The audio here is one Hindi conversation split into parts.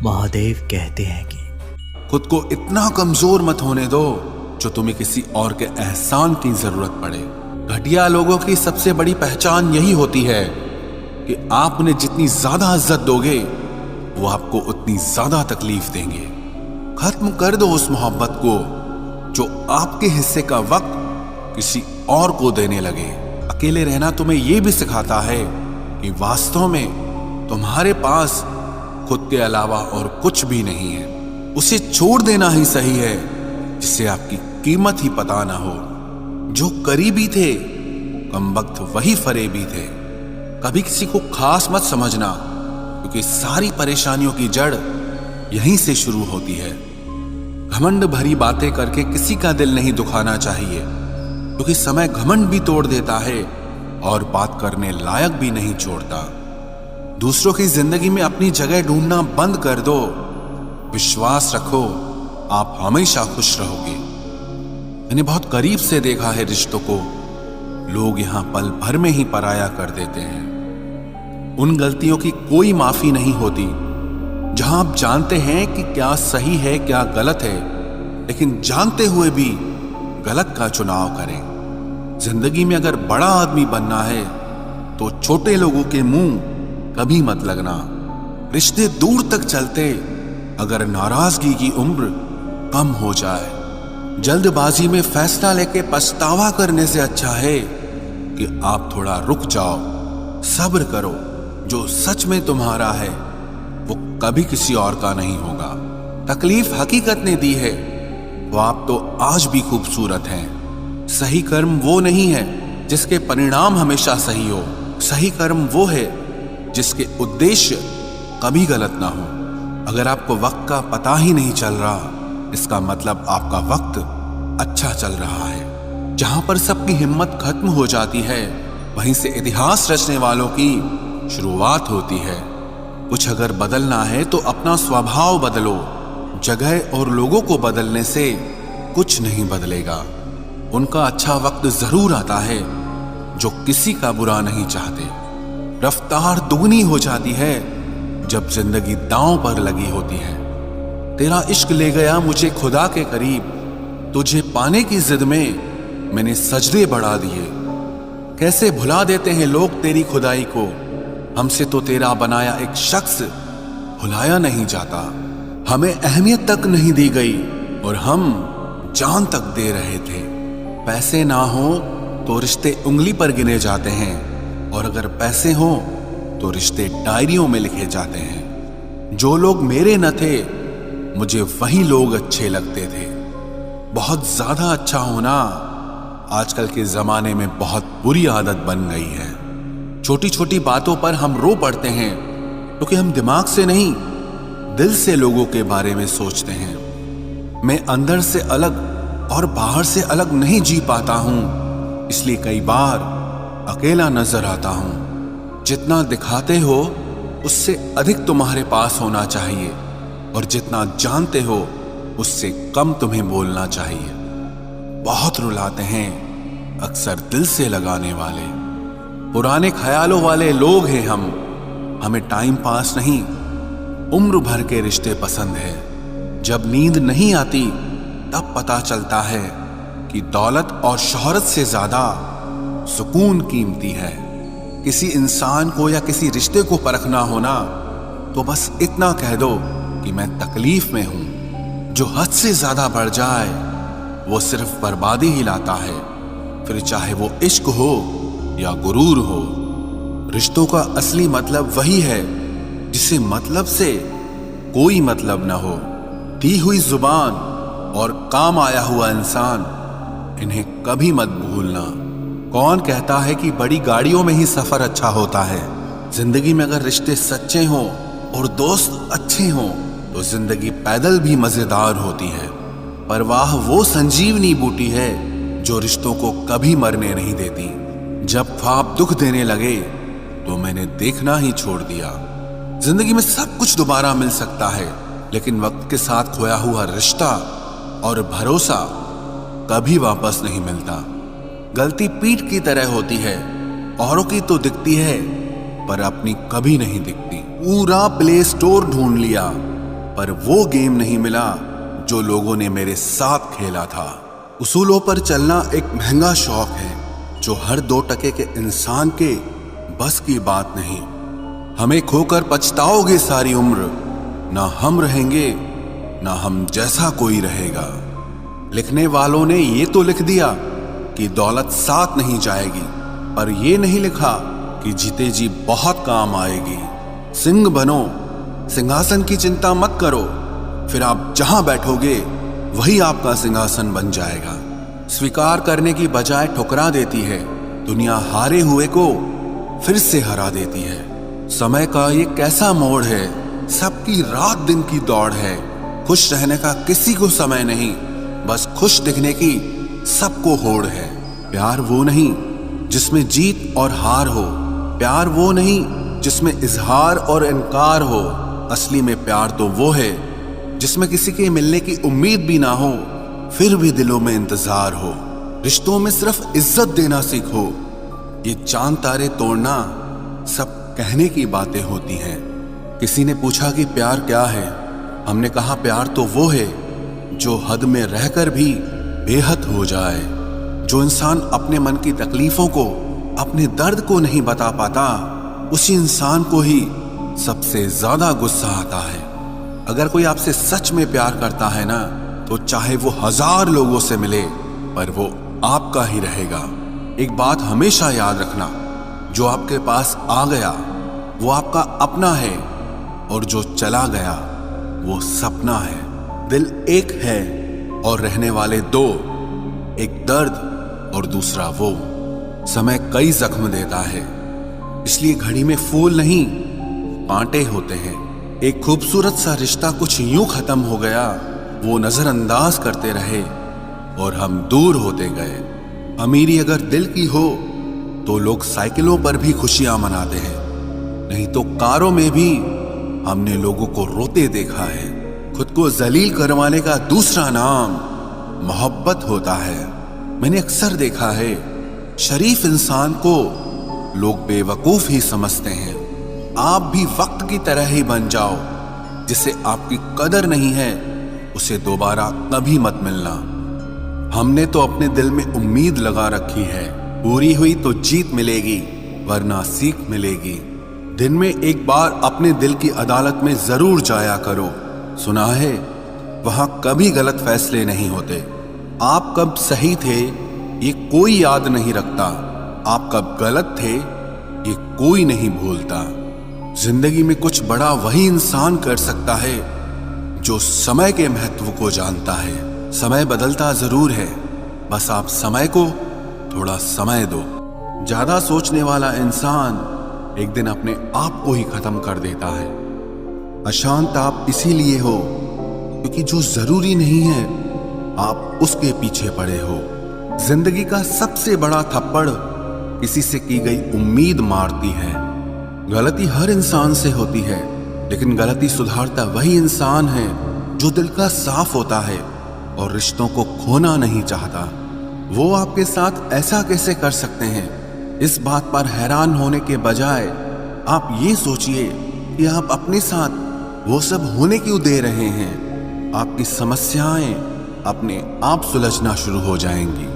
महादेव कहते हैं कि खुद को इतना कमजोर मत होने दो जो तुम्हें किसी और के एहसान की जरूरत पड़े। घटिया लोगों की सबसे बड़ी पहचान यही होती है कि आप उन्हें जितनी ज्यादा इज्जत दोगे वो आपको उतनी ज्यादा तकलीफ देंगे। खत्म कर दो उस मोहब्बत को जो आपके हिस्से का वक्त किसी और को देने लगे। अकेले रहना तुम्हें यह भी सिखाता है कि वास्तव में तुम्हारे पास खुद के अलावा और कुछ भी नहीं है। उसे छोड़ देना ही सही है जिससे आपकी कीमत ही पता ना हो। जो करीबी थे कमबख्त वही फरेबी थे। कभी किसी को खास मत समझना क्योंकि सारी परेशानियों की जड़ यहीं से शुरू होती है। घमंड भरी बातें करके किसी का दिल नहीं दुखाना चाहिए क्योंकि समय घमंड भी तोड़ देता है और बात करने लायक भी नहीं छोड़ता। दूसरों की जिंदगी में अपनी जगह ढूंढना बंद कर दो। विश्वास रखो आप हमेशा खुश रहोगे। मैंने बहुत करीब से देखा है रिश्तों को लोग यहां पल भर में ही पराया कर देते हैं। उन गलतियों की कोई माफी नहीं होती जहां आप जानते हैं कि क्या सही है क्या गलत है, लेकिन जानते हुए भी गलत का चुनाव करें। जिंदगी में अगर बड़ा आदमी बनना है तो छोटे लोगों के मुंह कभी मत लगना। रिश्ते दूर तक चलते अगर नाराजगी की उम्र कम हो जाए। जल्दबाजी में फैसला लेके पछतावा करने से अच्छा है कि आप थोड़ा रुक जाओ, सब्र करो। जो सच में तुम्हारा है वो कभी किसी और का नहीं होगा। तकलीफ हकीकत ने दी है वो आप तो आज भी खूबसूरत हैं। सही कर्म वो नहीं है जिसके परिणाम हमेशा सही हो। सही कर्म वो है जिसके उद्देश्य कभी गलत ना हो। अगर आपको वक्त का पता ही नहीं चल रहा इसका मतलब आपका वक्त अच्छा चल रहा है। जहां पर सबकी हिम्मत खत्म हो जाती है वहीं से इतिहास रचने वालों की शुरुआत होती है। कुछ अगर बदलना है तो अपना स्वभाव बदलो। जगह और लोगों को बदलने से कुछ नहीं बदलेगा। उनका अच्छा वक्त जरूर आता है जो किसी का बुरा नहीं चाहते। रफ्तार दुगनी हो जाती है जब जिंदगी दांव पर लगी होती है। तेरा इश्क ले गया मुझे खुदा के करीब। तुझे पाने की जिद में मैंने सजदे बढ़ा दिए। कैसे भुला देते हैं लोग तेरी खुदाई को। हमसे तो तेरा बनाया एक शख्स भुलाया नहीं जाता। हमें अहमियत तक नहीं दी गई और हम जान तक दे रहे थे। पैसे ना हो तो रिश्ते उंगली पर गिने जाते हैं और अगर पैसे हो तो रिश्ते डायरियों में लिखे जाते हैं। जो लोग मेरे न थे मुझे वही लोग अच्छे लगते थे। बहुत ज्यादा अच्छा होना आजकल के जमाने में बहुत बुरी आदत बन गई है। छोटी छोटी बातों पर हम रो पड़ते हैं क्योंकि हम दिमाग से नहीं दिल से लोगों के बारे में सोचते हैं। मैं अंदर से अलग और बाहर से अलग नहीं जी पाता हूं, इसलिए कई बार अकेला नजर आता हूं। जितना दिखाते हो उससे अधिक तुम्हारे पास होना चाहिए और जितना जानते हो उससे कम तुम्हें बोलना चाहिए। बहुत रुलाते हैं अक्सर दिल से लगाने वाले। पुराने ख्यालों वाले लोग हैं हम। हमें टाइम पास नहीं उम्र भर के रिश्ते पसंद है। जब नींद नहीं आती तब पता चलता है कि दौलत और शोहरत से ज्यादा सुकून कीमती है। किसी इंसान को या किसी रिश्ते को परखना होना तो बस इतना कह दो कि मैं तकलीफ में हूं। जो हद से ज्यादा बढ़ जाए वो सिर्फ बर्बादी ही लाता है, फिर चाहे वो इश्क हो या गुरूर हो। रिश्तों का असली मतलब वही है जिसे मतलब से कोई मतलब ना हो। दी हुई जुबान और काम आया हुआ इंसान, इन्हें कभी मत भूलना। कौन कहता है कि बड़ी गाड़ियों में ही सफर अच्छा होता है। जिंदगी में अगर रिश्ते सच्चे हों और दोस्त अच्छे हों तो जिंदगी पैदल भी मजेदार होती है। परवाह वो संजीवनी बूटी है जो रिश्तों को कभी मरने नहीं देती। जब ख्वाब दुख देने लगे तो मैंने देखना ही छोड़ दिया। जिंदगी में सब कुछ दोबारा मिल सकता है लेकिन वक्त के साथ खोया हुआ रिश्ता और भरोसा कभी वापस नहीं मिलता। गलती पीठ की तरह होती है, औरों की तो दिखती है पर अपनी कभी नहीं दिखती। पूरा प्ले स्टोर ढूंढ लिया पर वो गेम नहीं मिला जो लोगों ने मेरे साथ खेला था। उसूलों पर चलना एक महंगा शौक है जो हर 2 टके के इंसान के बस की बात नहीं। हमें खोकर पछताओगे सारी उम्र, ना हम रहेंगे ना हम जैसा कोई रहेगा। लिखने वालों ने ये तो लिख दिया कि दौलत साथ नहीं जाएगी, पर ये नहीं लिखा कि जीते जी बहुत काम आएगी। सिंह बनो, सिंहासन की चिंता मत करो, फिर आप जहां बैठोगे वही आपका सिंहासन बन जाएगा। स्वीकार करने की बजाय ठुकरा देती है दुनिया, हारे हुए को फिर से हरा देती है। समय का ये कैसा मोड़ है, सबकी रात दिन की दौड़ है। खुश रहने का किसी को समय नहीं, बस खुश दिखने की सबको होड़ है। प्यार वो नहीं जिसमें जीत और हार हो, प्यार वो नहीं जिसमें इजहार और इनकार हो। असली में प्यार तो वो है जिसमें किसी के मिलने की उम्मीद भी ना हो, फिर भी दिलों में इंतजार हो। रिश्तों में सिर्फ इज्जत देना सीखो। ये चांद तारे तोड़ना सब कहने की बातें होती हैं। किसी ने पूछा कि प्यार क्या है, हमने कहा प्यार तो वो है जो हद में रहकर भी बेहद हो जाए। जो इंसान अपने मन की तकलीफों को, अपने दर्द को नहीं बता पाता, उसी इंसान को ही सबसे ज्यादा गुस्सा आता है। अगर कोई आपसे सच में प्यार करता है ना, तो चाहे वो 1000 लोगों से मिले, पर वो आपका ही रहेगा। एक बात हमेशा याद रखना, जो आपके पास आ गया वो आपका अपना है, और जो चला गया वो सपना है। दिल एक है और रहने वाले 2, एक दर्द और दूसरा वो। समय कई जख्म देता है, इसलिए घड़ी में फूल नहीं कांटे होते हैं। एक खूबसूरत सा रिश्ता कुछ यूं खत्म हो गया, वो नजरअंदाज करते रहे और हम दूर होते गए। अमीरी अगर दिल की हो तो लोग साइकिलों पर भी खुशियां मनाते हैं, नहीं तो कारों में भी हमने लोगों को रोते देखा है। खुद को जलील करवाने का दूसरा नाम मोहब्बत होता है। मैंने अक्सर देखा है, शरीफ इंसान को लोग बेवकूफ ही समझते हैं। आप भी वक्त की तरह ही बन जाओ। जिसे आपकी कदर नहीं है उसे दोबारा कभी मत मिलना। हमने तो अपने दिल में उम्मीद लगा रखी है, पूरी हुई तो जीत मिलेगी, वरना सीख मिलेगी। दिन में एक बार अपने दिल की अदालत में जरूर जाया करो। सुना है वहां कभी गलत फैसले नहीं होते। आप कब सही थे ये कोई याद नहीं रखता, आप कब गलत थे ये कोई नहीं भूलता। जिंदगी में कुछ बड़ा वही इंसान कर सकता है जो समय के महत्व को जानता है। समय बदलता जरूर है, बस आप समय को थोड़ा समय दो। ज्यादा सोचने वाला इंसान एक दिन अपने आप को ही खत्म कर देता है। अशांत आप इसीलिए हो क्योंकि जो जरूरी नहीं है आप उसके पीछे पड़े हो। जिंदगी का सबसे बड़ा थप्पड़ किसी से की गई उम्मीद मारती है। गलती हर इंसान से होती है, लेकिन गलती सुधारता वही इंसान है जो दिल का साफ होता है और रिश्तों को खोना नहीं चाहता। वो आपके साथ ऐसा कैसे कर सकते हैं, इस बात पर हैरान होने के बजाय आप ये सोचिए कि आप अपने साथ वो सब होने क्यों दे रहे हैं। आपकी समस्याएं अपने आप सुलझना शुरू हो जाएंगी।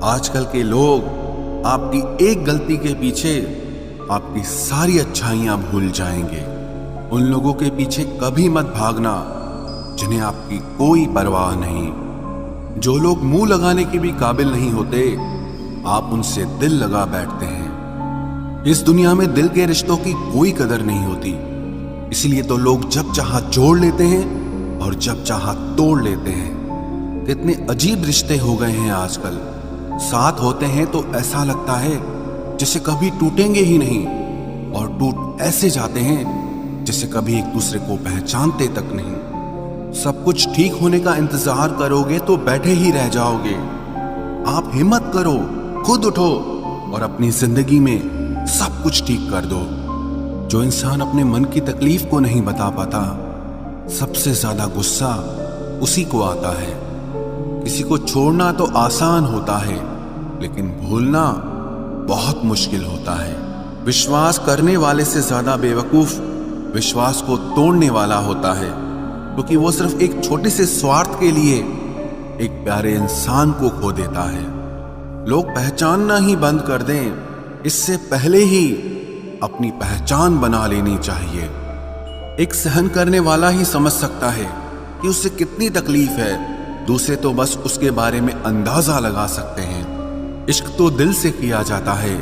आजकल के लोग आपकी एक गलती के पीछे आपकी सारी अच्छाइयां भूल जाएंगे। उन लोगों के पीछे कभी मत भागना जिन्हें आपकी कोई परवाह नहीं। जो लोग मुंह लगाने के भी काबिल नहीं होते, आप उनसे दिल लगा बैठते हैं। इस दुनिया में दिल के रिश्तों की कोई कदर नहीं होती, इसलिए तो लोग जब चाहा जोड़ लेते हैं और जब चाहा तोड़ लेते हैं। कितने अजीब रिश्ते हो गए हैं आजकल। साथ होते हैं तो ऐसा लगता है जैसे कभी टूटेंगे ही नहीं, और टूट ऐसे जाते हैं जैसे कभी एक दूसरे को पहचानते तक नहीं। सब कुछ ठीक होने का इंतजार करोगे तो बैठे ही रह जाओगे। आप हिम्मत करो, खुद उठो और अपनी जिंदगी में सब कुछ ठीक कर दो। जो इंसान अपने मन की तकलीफ को नहीं बता पाता, सबसे ज्यादा गुस्सा उसी को आता है। किसी को छोड़ना तो आसान होता है, लेकिन भूलना बहुत मुश्किल होता है। विश्वास करने वाले से ज्यादा बेवकूफ विश्वास को तोड़ने वाला होता है। क्योंकि वो सिर्फ एक छोटे से स्वार्थ के लिए एक प्यारे इंसान को खो देता है। लोग पहचानना ही बंद कर दें, इससे पहले ही अपनी पहचान बना लेनी चाहिए। एक सहन करने वाला ही समझ सकता है कि उससे कितनी तकलीफ है, दूसरे तो बस उसके बारे में अंदाजा लगा सकते हैं। इश्क तो दिल से किया जाता है,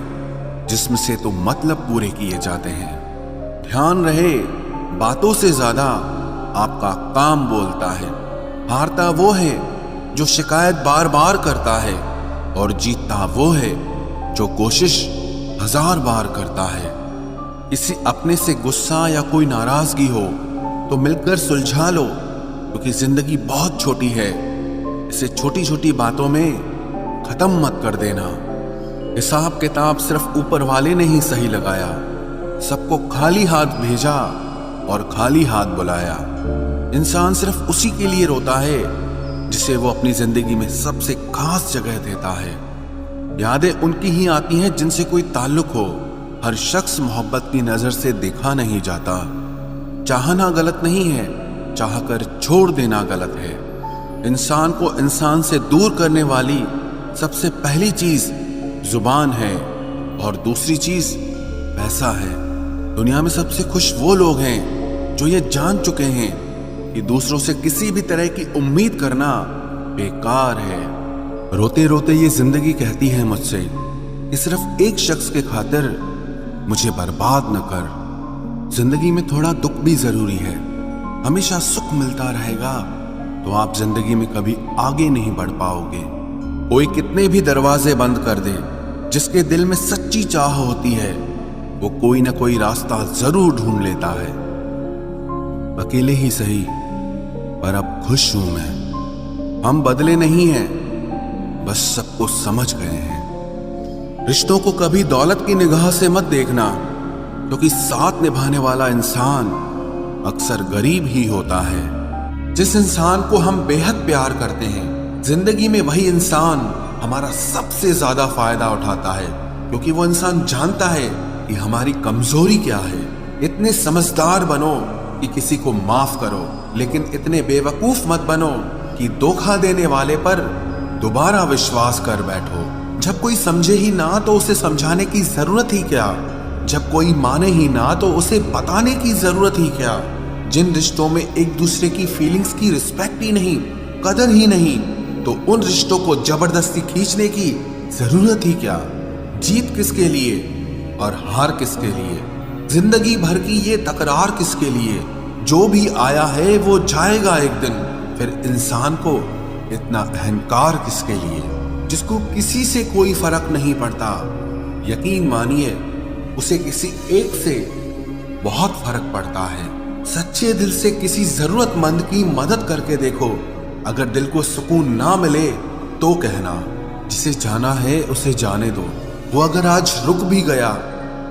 जिस्म से तो मतलब पूरे किए जाते हैं। ध्यान रहे, बातों से ज्यादा आपका काम बोलता है। हारता वो है जो शिकायत बार बार करता है, और जीतता वो है जो कोशिश 1000 बार करता है। किसी अपने से गुस्सा या कोई नाराजगी हो तो मिलकर सुलझा लो, क्योंकि जिंदगी बहुत छोटी है। इसे छोटी छोटी बातों में खत्म मत कर देना। हिसाब किताब सिर्फ ऊपर वाले ने ही सही लगाया, सबको खाली हाथ भेजा और खाली हाथ बुलाया। इंसान सिर्फ उसी के लिए रोता है जिसे वो अपनी जिंदगी में सबसे खास जगह देता है। यादें उनकी ही आती हैं जिनसे कोई ताल्लुक हो। हर शख्स मोहब्बत की नजर से देखा नहीं जाता। चाहना गलत नहीं है, चाहकर छोड़ देना गलत है। इंसान को इंसान से दूर करने वाली सबसे पहली चीज जुबान है, और दूसरी चीज पैसा है। दुनिया में सबसे खुश वो लोग हैं जो ये जान चुके हैं कि दूसरों से किसी भी तरह की उम्मीद करना बेकार है। रोते रोते ये जिंदगी कहती है मुझसे कि सिर्फ एक शख्स के खातिर मुझे बर्बाद न कर। जिंदगी में थोड़ा दुख भी जरूरी है। हमेशा सुख मिलता रहेगा तो आप जिंदगी में कभी आगे नहीं बढ़ पाओगे। कोई कितने भी दरवाजे बंद कर दे, जिसके दिल में सच्ची चाह होती है वो कोई ना कोई रास्ता जरूर ढूंढ लेता है। अकेले ही सही, पर अब खुश हूं मैं। हम बदले नहीं हैं, बस सबको समझ गए हैं। रिश्तों को कभी दौलत की निगाह से मत देखना, क्योंकि साथ निभाने वाला इंसान अक्सर गरीब ही होता है। जिस इंसान को हम बेहद प्यार करते हैं, जिंदगी में वही इंसान हमारा सबसे ज्यादा फायदा उठाता है, क्योंकि वो इंसान जानता है कि हमारी कमजोरी क्या है। इतने समझदार बनो कि किसी को माफ करो, लेकिन इतने बेवकूफ मत बनो कि धोखा देने वाले पर दोबारा विश्वास कर बैठो। जब कोई समझे ही ना तो उसे समझाने की जरूरत ही क्या। जब कोई माने ही ना तो उसे बताने की जरूरत ही क्या। जिन रिश्तों में एक दूसरे की फीलिंग्स की रिस्पेक्ट ही नहीं, कदर ही नहीं, तो उन रिश्तों को जबरदस्ती खींचने की जरूरत ही क्या। जीत किसके लिए और हार किसके लिए, जिंदगी भर की ये तकरार किसके लिए। जो भी आया है वो जाएगा एक दिन। फिर इंसान को इतना अहंकार किसके लिए, जिसको किसी से कोई फर्क नहीं पड़ता। यकीन मानिए, उसे किसी एक से बहुत फर्क पड़ता है। सच्चे दिल से किसी जरूरतमंद की मदद करके देखो। अगर दिल को सुकून ना मिले तो कहना, जिसे जाना है उसे जाने दो। वो अगर आज रुक भी गया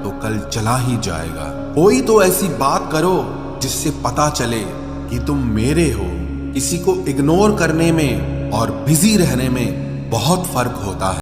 तो कल चला ही जाएगा। कोई तो ऐसी बात करो जिससे पता चले कि तुम मेरे हो। किसी को इग्नोर करने में और बिजी रहने में बहुत फर्क होता है।